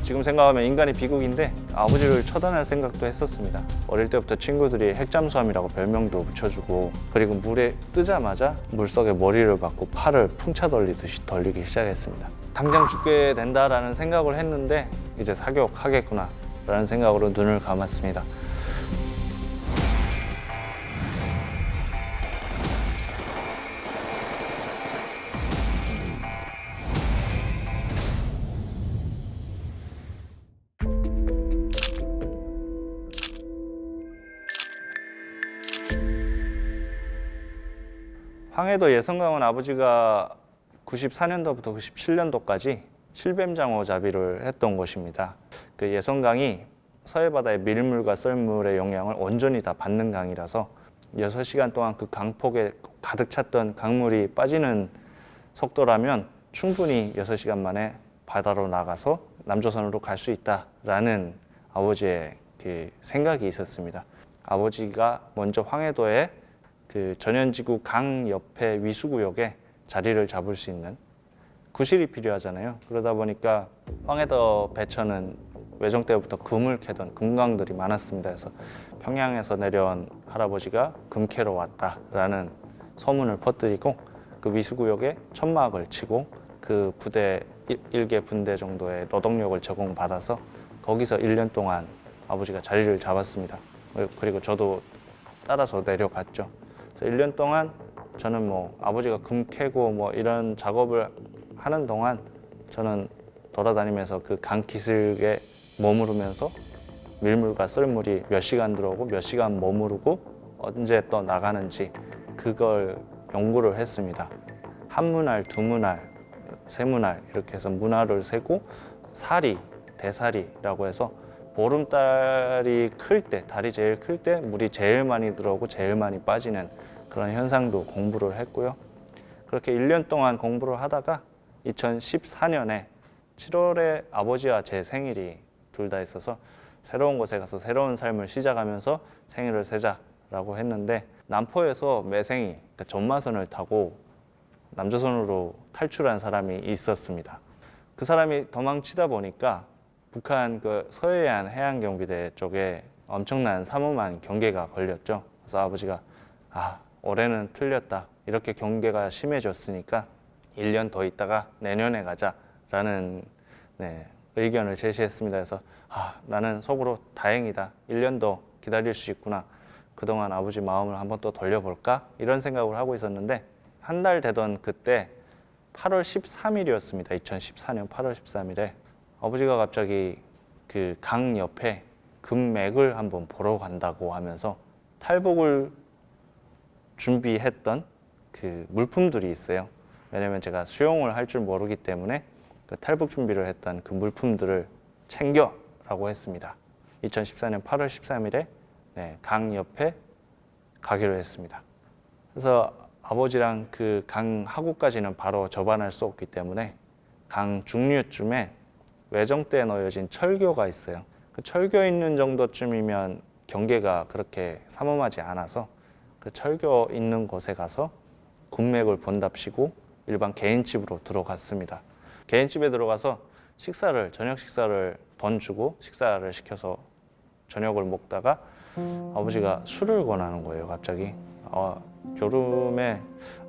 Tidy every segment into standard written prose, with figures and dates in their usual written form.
지금 생각하면 인간이 비극인데 아버지를 처단할 생각도 했었습니다. 어릴 때부터 친구들이 핵잠수함이라고 별명도 붙여주고, 그리고 물에 뜨자마자 물속에 머리를 박고 팔을 풍차 돌리듯이 돌리기 시작했습니다. 당장 죽게 된다라는 생각을 했는데 이제 사격하겠구나 라는 생각으로 눈을 감았습니다. 황해도 예선강은 아버지가 94년도부터 97년도까지 실뱀장어 잡이를 했던 곳입니다. 그 예선강이 서해바다의 밀물과 썰물의 영향을 온전히 다 받는 강이라서 6시간 동안 그 강폭에 가득 찼던 강물이 빠지는 속도라면 충분히 6시간 만에 바다로 나가서 남조선으로 갈 수 있다라는 아버지의 그 생각이 있었습니다. 아버지가 먼저 황해도에 그 전현지구 강 옆에 위수구역에 자리를 잡을 수 있는 구실이 필요하잖아요. 그러다 보니까 황해도 배천은 외정 때부터 금을 캐던 금광들이 많았습니다. 그래서 평양에서 내려온 할아버지가 금 캐러 왔다라는 소문을 퍼뜨리고 그 위수구역에 천막을 치고 그 부대 1개 분대 정도의 노동력을 제공받아서 거기서 1년 동안 아버지가 자리를 잡았습니다. 그리고 저도 따라서 내려갔죠. 그래서 1년 동안 저는 뭐 아버지가 금 캐고 뭐 이런 작업을 하는 동안 저는 돌아다니면서 그 강 기슭에 머무르면서 밀물과 썰물이 몇 시간 들어오고 몇 시간 머무르고 언제 또 나가는지 그걸 연구를 했습니다. 한 문알, 두 문알, 세 문알 이렇게 해서 문알을 세고 사리, 대사리라고 해서 보름달이 클 때, 달이 제일 클 때 물이 제일 많이 들어오고 제일 많이 빠지는 그런 현상도 공부를 했고요. 그렇게 1년 동안 공부를 하다가 2014년에 7월에 아버지와 제 생일이 둘 다 있어서 새로운 곳에 가서 새로운 삶을 시작하면서 생일을 세자라고 했는데 남포에서 매생이, 그러니까 전마선을 타고 남조선으로 탈출한 사람이 있었습니다. 그 사람이 도망치다 보니까 북한 그 서해안 해양경비대 쪽에 엄청난 삼엄한 경계가 걸렸죠. 그래서 아버지가 올해는 틀렸다. 이렇게 경계가 심해졌으니까 1년 더 있다가 내년에 가자라는 의견을 제시했습니다. 그래서 나는 속으로 다행이다. 1년 더 기다릴 수 있구나. 그동안 아버지 마음을 한번 또 돌려볼까? 이런 생각을 하고 있었는데 한 달 되던 그때 8월 13일이었습니다. 2014년 8월 13일에 아버지가 갑자기 그 강 옆에 금맥을 한번 보러 간다고 하면서 탈북을 준비했던 그 물품들이 있어요. 왜냐면 제가 수영을 할 줄 모르기 때문에 그 탈북 준비를 했던 그 물품들을 챙겨라고 했습니다. 2014년 8월 13일에 강 옆에 가기로 했습니다. 그래서 아버지랑 그 강 하구까지는 바로 접안할 수 없기 때문에 강 중류쯤에 외정대에 놓여진 철교가 있어요. 그 철교 있는 정도쯤이면 경계가 그렇게 삼엄하지 않아서 그 철교 있는 곳에 가서 군맥을 본답시고 일반 개인집으로 들어갔습니다. 개인집에 들어가서 저녁 식사를 돈 주고 식사를 시켜서 저녁을 먹다가 아버지가 술을 권하는 거예요. 갑자기 여름에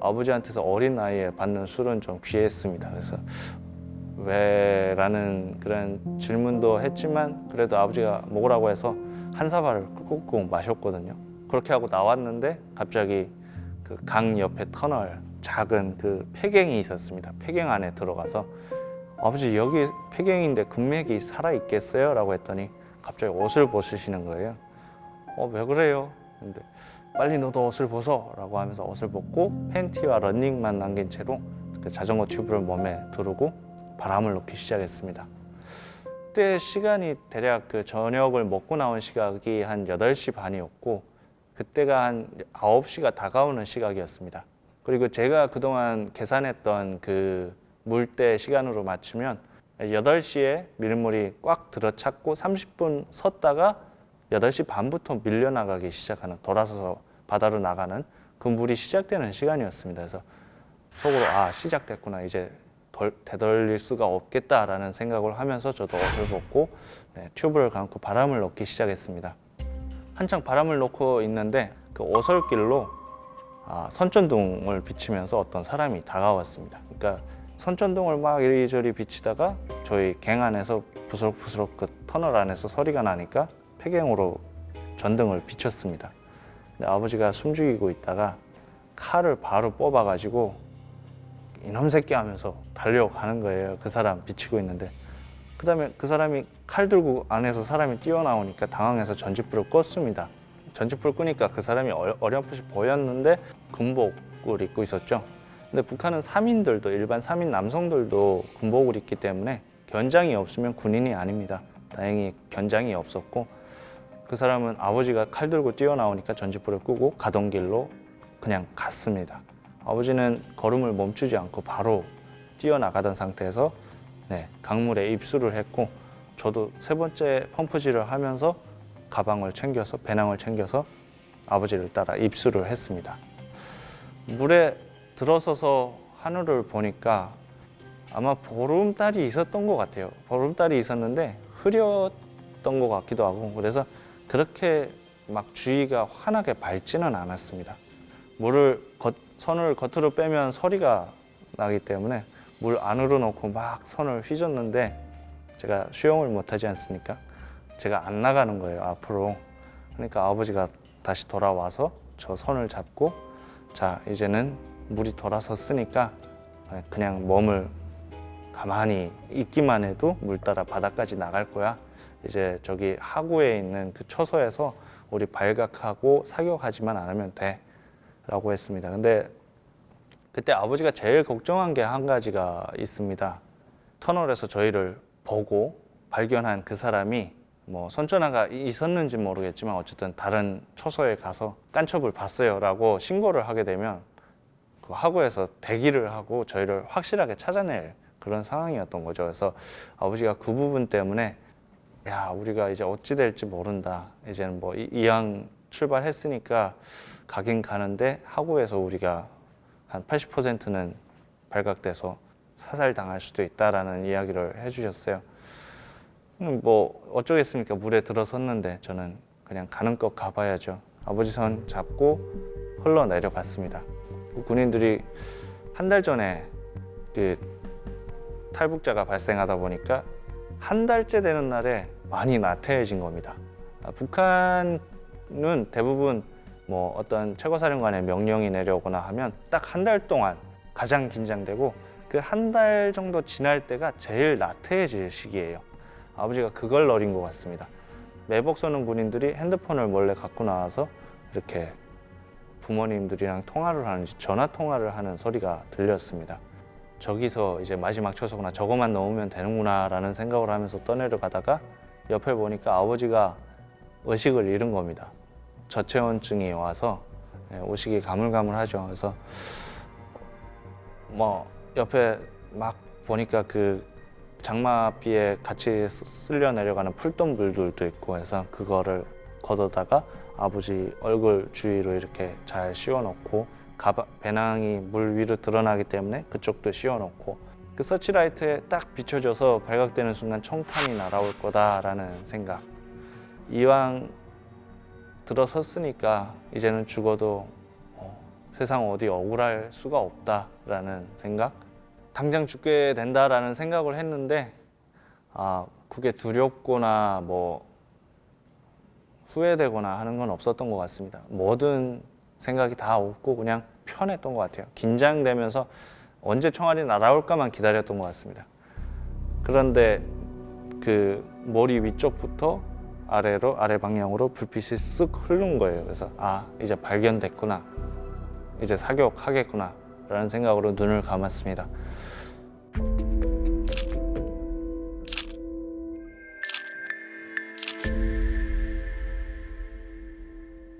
아버지한테서 어린 나이에 받는 술은 좀 귀했습니다. 그래서 왜라는 그런 질문도 했지만 그래도 아버지가 먹으라고 해서 한 사발을 꾹꾹 마셨거든요. 그렇게 하고 나왔는데 갑자기 그 강 옆에 터널 작은 그 폐경이 있었습니다. 폐경 안에 들어가서 아버지 여기 폐경인데 금맥이 살아있겠어요? 라고 했더니 갑자기 옷을 벗으시는 거예요. 왜 그래요? 근데 빨리 너도 옷을 벗어 라고 하면서 옷을 벗고 팬티와 러닝만 남긴 채로 그 자전거 튜브를 몸에 두르고 바람을 놓기 시작했습니다. 그때 시간이 대략 그 저녁을 먹고 나온 시각이 한 8시 반이었고 그때가 한 9시가 다가오는 시각이었습니다. 그리고 제가 그동안 계산했던 그 물때 시간으로 맞추면 8시에 밀물이 꽉 들어찼고 30분 섰다가 8시 반부터 밀려나가기 시작하는, 돌아서서 바다로 나가는 그 물이 시작되는 시간이었습니다. 그래서 속으로 시작됐구나. 이제 되돌릴 수가 없겠다라는 생각을 하면서 저도 옷을 벗고 튜브를 감고 바람을 넣기 시작했습니다. 한창 바람을 넣고 있는데 그 오솔길로 선전등을 비치면서 어떤 사람이 다가왔습니다. 그러니까 선전등을 막 이리저리 비치다가 저희 갱 안에서 부스럭부스럭 그 터널 안에서 소리가 나니까 폐경으로 전등을 비췄습니다. 근데 아버지가 숨죽이고 있다가 칼을 바로 뽑아가지고 이놈 새끼 하면서 달려가는 거예요. 그 사람 비치고 있는데. 그 다음에 그 사람이 칼 들고 안에서 사람이 뛰어나오니까 당황해서 전지불을 껐습니다. 전지불을 끄니까 그 사람이 어렴풋이 보였는데 군복을 입고 있었죠. 근데 북한은 사민들도, 일반 사민 남성들도 군복을 입기 때문에 견장이 없으면 군인이 아닙니다. 다행히 견장이 없었고, 그 사람은 아버지가 칼 들고 뛰어나오니까 전지불을 끄고 가던 길로 그냥 갔습니다. 아버지는 걸음을 멈추지 않고 바로 뛰어나가던 상태에서 강물에 입수를 했고, 저도 세 번째 펌프질을 하면서 가방을 챙겨서, 배낭을 챙겨서 아버지를 따라 입수를 했습니다. 물에 들어서서 하늘을 보니까 아마 보름달이 있었던 것 같아요. 보름달이 있었는데 흐렸던 것 같기도 하고, 그래서 그렇게 막 주위가 환하게 밝지는 않았습니다. 손을 겉으로 빼면 소리가 나기 때문에 물 안으로 넣고 막 손을 휘젓는데 제가 수영을 못하지 않습니까? 제가 안 나가는 거예요, 앞으로. 그러니까 아버지가 다시 돌아와서 저 손을 잡고, 자, 이제는 물이 돌아섰으니까 그냥 몸을 가만히 있기만 해도 물 따라 바다까지 나갈 거야. 이제 저기 하구에 있는 그 초소에서 우리 발각하고 사격하지만 않으면 돼 라고 했습니다. 근데 그때 아버지가 제일 걱정한 게 한 가지가 있습니다. 터널에서 저희를 보고 발견한 그 사람이 뭐 선전화가 있었는지 모르겠지만 어쨌든 다른 초소에 가서 깐첩을 봤어요 라고 신고를 하게 되면 그 하구에서 대기를 하고 저희를 확실하게 찾아낼 그런 상황이었던 거죠. 그래서 아버지가 그 부분 때문에 야, 우리가 이제 어찌 될지 모른다. 이제는 뭐 이왕 출발했으니까 가긴 가는데 하구에서 우리가 한 80%는 발각돼서 사살당할 수도 있다라는 이야기를 해주셨어요. 뭐 어쩌겠습니까? 물에 들어섰는데 저는 그냥 가는 것 가봐야죠. 아버지 손 잡고 흘러내려갔습니다. 군인들이 한 달 전에 그 탈북자가 발생하다 보니까 한 달째 되는 날에 많이 나태해진 겁니다. 북한은 대부분 뭐 어떤 최고사령관의 명령이 내려오거나 하면 딱 한 달 동안 가장 긴장되고 그 한 달 정도 지날 때가 제일 나태해질 시기예요. 아버지가 그걸 노린 것 같습니다. 매복 쏘는 군인들이 핸드폰을 몰래 갖고 나와서 이렇게 부모님들이랑 통화를 하는지 전화 통화를 하는 소리가 들렸습니다. 저기서 이제 마지막 초소구나, 저거만 넣으면 되는구나 라는 생각을 하면서 떠내려가다가 옆에 보니까 아버지가 의식을 잃은 겁니다. 저체온증이 와서 의식이 가물가물하죠. 그래서 뭐 옆에 막 보니까 그 장마비에 같이 쓸려 내려가는 풀동물들도 있고 해서 그거를 걷어다가 아버지 얼굴 주위로 이렇게 잘 씌워놓고 배낭이 물 위로 드러나기 때문에 그쪽도 씌워놓고 그 서치라이트에 딱 비춰져서 발각되는 순간 총탄이 날아올 거다라는 생각. 이왕 들어섰으니까 이제는 죽어도 세상 어디 억울할 수가 없다라는 생각. 당장 죽게 된다라는 생각을 했는데 그게 두렵거나 뭐 후회되거나 하는 건 없었던 것 같습니다. 모든 생각이 다 없고 그냥 편했던 것 같아요. 긴장되면서 언제 총알이 날아올까만 기다렸던 것 같습니다. 그런데 그 머리 위쪽부터 아래로, 아래 방향으로 불빛이 쓱 흐른 거예요. 그래서 이제 발견됐구나, 이제 사격하겠구나 라는 생각으로 눈을 감았습니다.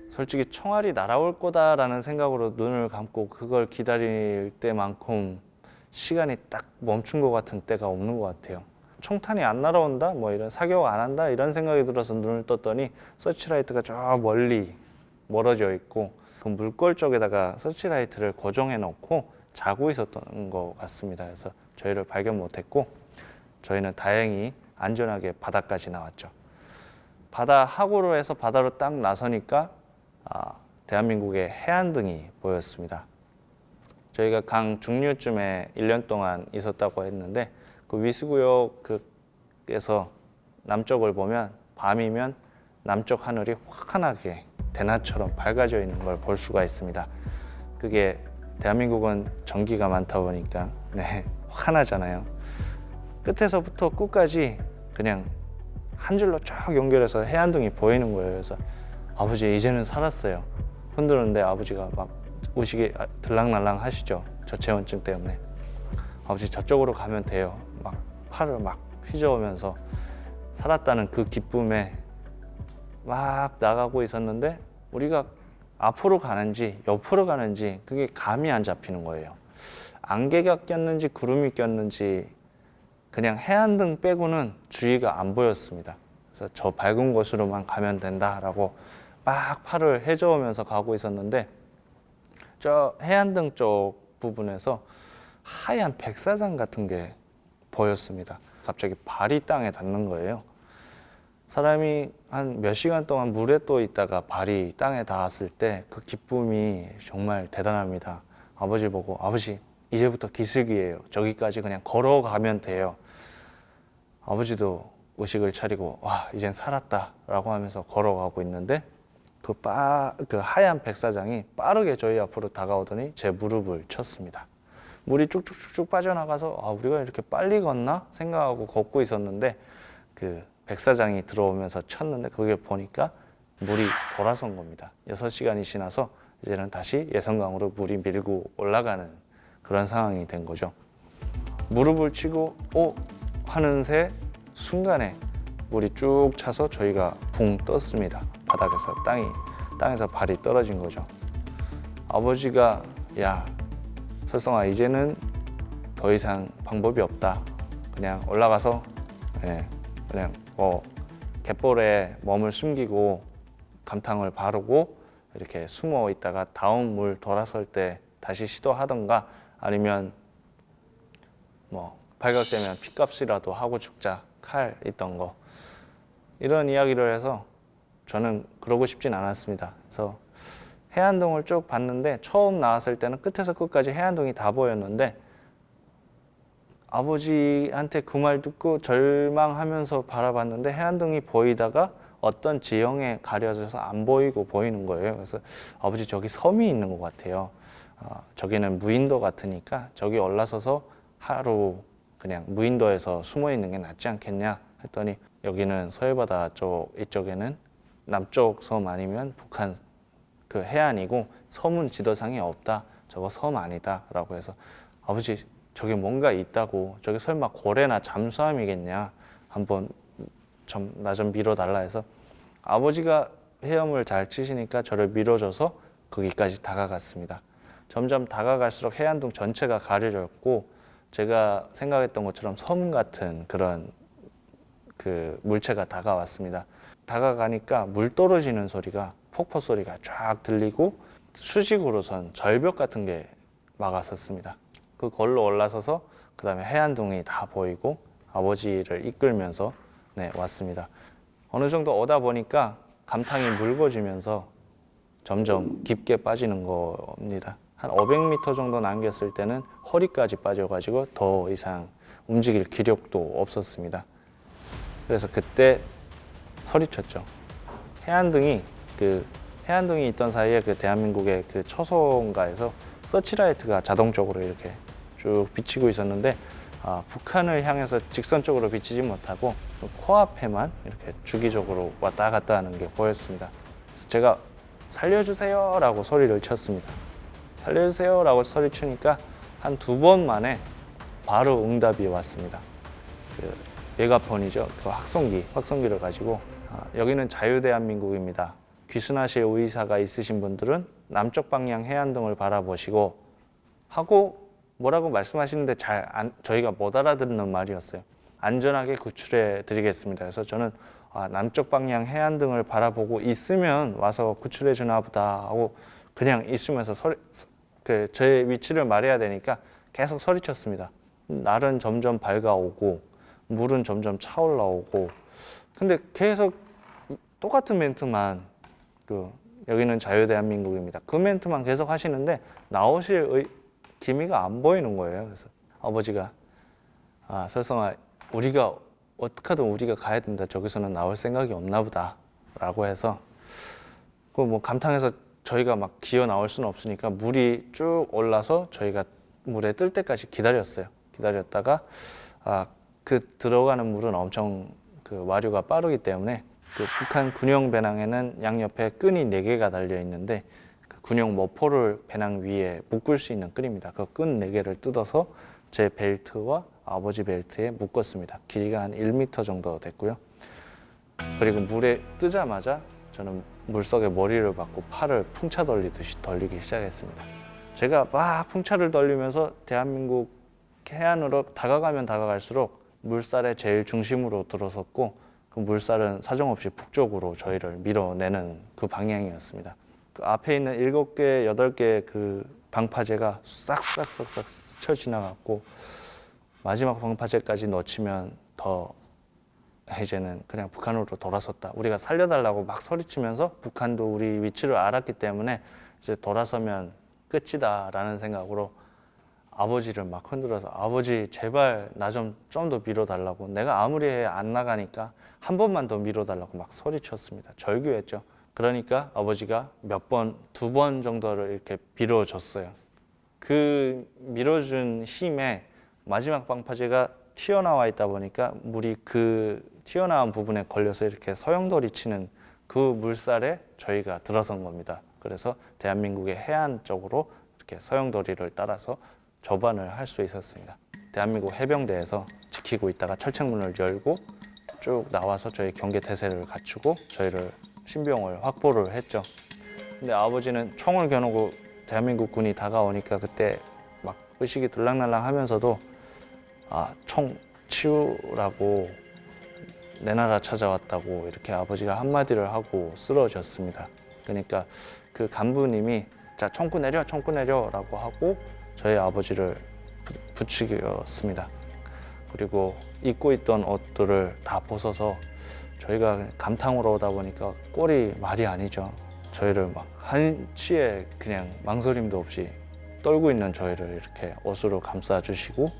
솔직히 총알이 날아올 거다라는 생각으로 눈을 감고 그걸 기다릴 때만큼 시간이 딱 멈춘 것 같은 때가 없는 것 같아요. 총탄이 안 날아온다? 뭐 이런 사격 안 한다? 이런 생각이 들어서 눈을 떴더니 서치라이트가 저 멀리 멀어져 있고 그 물골 쪽에다가 서치라이트를 고정해 놓고 자고 있었던 것 같습니다. 그래서 저희를 발견 못했고 저희는 다행히 안전하게 바다까지 나왔죠. 바다 하구로 해서 바다로 딱 나서니까 대한민국의 해안등이 보였습니다. 저희가 강 중류쯤에 1년 동안 있었다고 했는데 그 위수구역에서 남쪽을 보면 밤이면 남쪽 하늘이 환하게 대낮처럼 밝아져 있는 걸 볼 수가 있습니다. 그게 대한민국은 전기가 많다 보니까 환하잖아요. 끝에서부터 끝까지 그냥 한 줄로 쭉 연결해서 해안등이 보이는 거예요. 그래서 아버지 이제는 살았어요. 흔들었는데 아버지가 막 의식이 들락날락 하시죠. 저체온증 때문에. 아버지 저쪽으로 가면 돼요. 막 팔을 막 휘저으면서 살았다는 그 기쁨에 막 나가고 있었는데 우리가 앞으로 가는지 옆으로 가는지 그게 감이 안 잡히는 거예요. 안개가 꼈는지 구름이 꼈는지 그냥 해안등 빼고는 주위가 안 보였습니다. 그래서 저 밝은 곳으로만 가면 된다라고 막 팔을 해저으면서 가고 있었는데 저 해안등 쪽 부분에서 하얀 백사장 같은 게 보였습니다. 갑자기 발이 땅에 닿는 거예요. 사람이 한 몇 시간 동안 물에 떠 있다가 발이 땅에 닿았을 때 그 기쁨이 정말 대단합니다. 아버지 보고 아버지 이제부터 기슭이에요. 저기까지 그냥 걸어가면 돼요. 아버지도 의식을 차리고 와 이젠 살았다 라고 하면서 걸어가고 있는데 그 하얀 백사장이 빠르게 저희 앞으로 다가오더니 제 무릎을 쳤습니다. 물이 쭉쭉쭉쭉 빠져나가서 우리가 이렇게 빨리 걷나 생각하고 걷고 있었는데 그 백사장이 들어오면서 쳤는데 그게 보니까 물이 돌아선 겁니다. 6시간이 지나서 이제는 다시 예선강으로 물이 밀고 올라가는 그런 상황이 된 거죠. 무릎을 치고 하는 새 순간에 물이 쭉 차서 저희가 붕 떴습니다. 바닥에서 땅에서 발이 떨어진 거죠. 아버지가 야 설성아 이제는 더 이상 방법이 없다. 그냥 올라가서 그냥 갯벌에 몸을 숨기고 감탕을 바르고 이렇게 숨어 있다가 다음 물 돌아설 때 다시 시도하던가 아니면 발각되면 핏값이라도 하고 죽자. 칼 있던 거 이런 이야기를 해서 저는 그러고 싶진 않았습니다. 그래서 해안동을 쭉 봤는데 처음 나왔을 때는 끝에서 끝까지 해안동이 다 보였는데 아버지한테 그 말 듣고 절망하면서 바라봤는데 해안동이 보이다가 어떤 지형에 가려져서 안 보이고 보이는 거예요. 그래서 아버지 저기 섬이 있는 것 같아요. 저기는 무인도 같으니까 저기 올라서서 하루 그냥 무인도에서 숨어 있는 게 낫지 않겠냐 했더니 여기는 서해바다 이쪽에는 남쪽 섬 아니면 북한 그 해안이고 섬은 지도상에 없다. 저거 섬 아니다 라고 해서 아버지 저기 뭔가 있다고 저기 설마 고래나 잠수함이겠냐 한번 나 좀 밀어달라 해서 아버지가 헤엄을 잘 치시니까 저를 밀어줘서 거기까지 다가갔습니다. 점점 다가갈수록 해안동 전체가 가려졌고 제가 생각했던 것처럼 섬 같은 그런 그 물체가 다가왔습니다. 다가가니까 물 떨어지는 소리가 폭포 소리가 쫙 들리고 수직으로선 절벽 같은 게 막았었습니다. 그걸로 올라서서 그 다음에 해안동이 다 보이고 아버지를 이끌면서 왔습니다. 어느 정도 오다 보니까 감탕이 묽어지면서 점점 깊게 빠지는 겁니다. 한 500m 정도 남겼을 때는 허리까지 빠져가지고 더 이상 움직일 기력도 없었습니다. 그래서 그때 소리쳤죠. 해안등이 있던 사이에 그 대한민국의 그 초소인가에서 서치라이트가 자동적으로 이렇게 쭉 비치고 있었는데 북한을 향해서 직선적으로 비치지 못하고 코앞에만 이렇게 주기적으로 왔다 갔다 하는 게 보였습니다. 그래서 제가 살려주세요 라고 소리를 쳤습니다. 살려주세요 라고 소리치니까 한 2번 만에 바로 응답이 왔습니다. 그 메가폰이죠. 그 확성기를 가지고 여기는 자유대한민국입니다. 귀순하실 의사가 있으신 분들은 남쪽 방향 해안등을 바라보시고 하고 뭐라고 말씀하시는데 저희가 못 알아듣는 말이었어요. 안전하게 구출해 드리겠습니다. 그래서 저는 남쪽 방향 해안등을 바라보고 있으면 와서 구출해 주나 보다 하고 그냥 있으면서 제 위치를 말해야 되니까 계속 소리쳤습니다. 날은 점점 밝아오고 물은 점점 차올라오고 근데 계속 똑같은 멘트만 여기는 자유대한민국입니다. 그 멘트만 계속 하시는데 나오실 기미가 안 보이는 거예요. 그래서 아버지가 설성아 우리가 어떻게든 우리가 가야 된다. 저기서는 나올 생각이 없나 보다 라고 해서 그 뭐 감탄해서 저희가 막 기어 나올 수는 없으니까 물이 쭉 올라서 저희가 물에 뜰 때까지 기다렸어요. 기다렸다가 그 들어가는 물은 엄청 그 와류가 빠르기 때문에 그 북한 군용 배낭에는 양옆에 끈이 4개가 달려 있는데 그 군용 머포를 배낭 위에 묶을 수 있는 끈입니다. 그 끈 4개를 뜯어서 제 벨트와 아버지 벨트에 묶었습니다. 길이가 한 1m 정도 됐고요. 그리고 물에 뜨자마자 저는 물속에 머리를 박고 팔을 풍차 돌리듯이 돌리기 시작했습니다. 제가 막 풍차를 돌리면서 대한민국 해안으로 다가가면 다가갈수록 물살의 제일 중심으로 들어섰고 그 물살은 사정없이 북쪽으로 저희를 밀어내는 그 방향이었습니다. 그 앞에 있는 7개, 8개 그 방파제가 싹싹싹싹 스쳐 지나갔고 마지막 방파제까지 놓치면 더 이제는 그냥 북한으로 돌아섰다. 우리가 살려달라고 막 소리치면서 북한도 우리 위치를 알았기 때문에 이제 돌아서면 끝이다라는 생각으로 아버지를 막 흔들어서 아버지 제발 나 좀 더 밀어달라고 내가 아무리 해 안 나가니까 한 번만 더 밀어달라고 막 소리쳤습니다. 절규했죠. 그러니까 아버지가 몇 번, 2번 정도를 이렇게 밀어줬어요. 그 밀어준 힘에 마지막 방파제가 튀어나와 있다 보니까 물이 그 튀어나온 부분에 걸려서 이렇게 소용돌이 치는 그 물살에 저희가 들어선 겁니다. 그래서 대한민국의 해안 쪽으로 이렇게 소용돌이를 따라서 접안을 할 수 있었습니다. 대한민국 해병대에서 지키고 있다가 철책문을 열고 쭉 나와서 저희 경계 태세를 갖추고 저희를 신병을 확보를 했죠. 근데 아버지는 총을 겨누고 대한민국 군이 다가오니까 그때 막 의식이 들락날락 하면서도 총 치우라고 내 나라 찾아왔다고 이렇게 아버지가 한마디를 하고 쓰러졌습니다. 그러니까 그 간부님이 자 총구 내려 라고 하고 저희 아버지를 부추겼습니다. 그리고 입고 있던 옷들을 다 벗어서 저희가 감탕으로 오다 보니까 꼴이 말이 아니죠. 저희를 막 한치의 그냥 망설임도 없이 떨고 있는 저희를 이렇게 옷으로 감싸주시고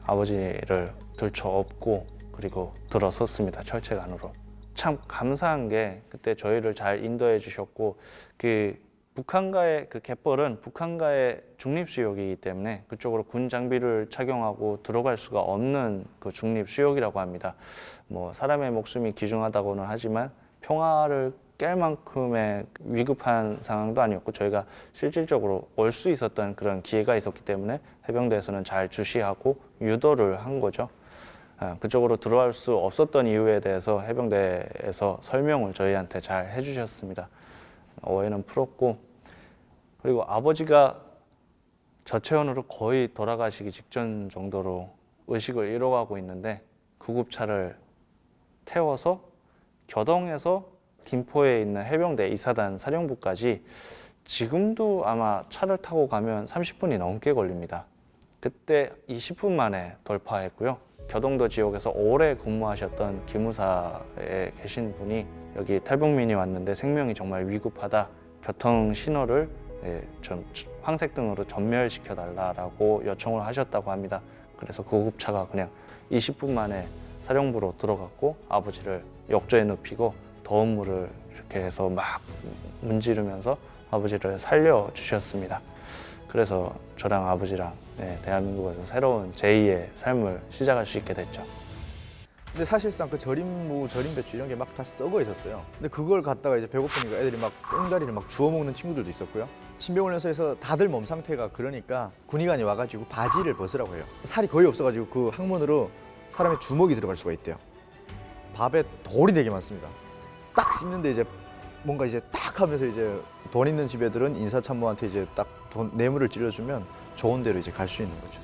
아버지를 들쳐업고 그리고 들어섰습니다. 철책 안으로. 참 감사한 게 그때 저희를 잘 인도해 주셨고 그 북한과의 그 갯벌은 북한과의 중립수역이기 때문에 그쪽으로 군 장비를 착용하고 들어갈 수가 없는 그 중립수역이라고 합니다. 뭐 사람의 목숨이 귀중하다고는 하지만 평화를 깰 만큼의 위급한 상황도 아니었고 저희가 실질적으로 올 수 있었던 그런 기회가 있었기 때문에 해병대에서는 잘 주시하고 유도를 한 거죠. 그쪽으로 들어갈 수 없었던 이유에 대해서 해병대에서 설명을 저희한테 잘 해주셨습니다. 오해는 풀었고 그리고 아버지가 저체온으로 거의 돌아가시기 직전 정도로 의식을 잃어가고 있는데 구급차를 태워서 교동에서 김포에 있는 해병대 이사단 사령부까지 지금도 아마 차를 타고 가면 30분이 넘게 걸립니다. 그때 20분 만에 돌파했고요. 교동도 지역에서 오래 근무하셨던 기무사에 계신 분이 여기 탈북민이 왔는데 생명이 정말 위급하다. 교통 신호를 좀 황색등으로 전멸시켜달라고 요청을 하셨다고 합니다. 그래서 구급차가 그냥 20분 만에 사령부로 들어갔고 아버지를 욕조에 눕히고 더운 물을 이렇게 해서 막 문지르면서 아버지를 살려주셨습니다. 그래서 저랑 아버지랑 대한민국에서 새로운 제2의 삶을 시작할 수 있게 됐죠. 근데 사실상 그 절임무, 절임배추 이런 게 막 다 썩어 있었어요. 근데 그걸 갖다가 이제 배고프니까 애들이 막 꽁다리를 막 주워 먹는 친구들도 있었고요. 신병훈련소에서 다들 몸 상태가 그러니까 군의관이 와가지고 바지를 벗으라고 해요. 살이 거의 없어가지고 그 항문으로 사람의 주먹이 들어갈 수가 있대요. 밥에 돌이 되게 많습니다. 딱 씹는데 이제 뭔가 이제 딱 하면서 이제 돈 있는 집애들은 인사참모한테 이제 딱 돈 뇌물을 찔러주면 좋은 데로 이제 갈 수 있는 거죠.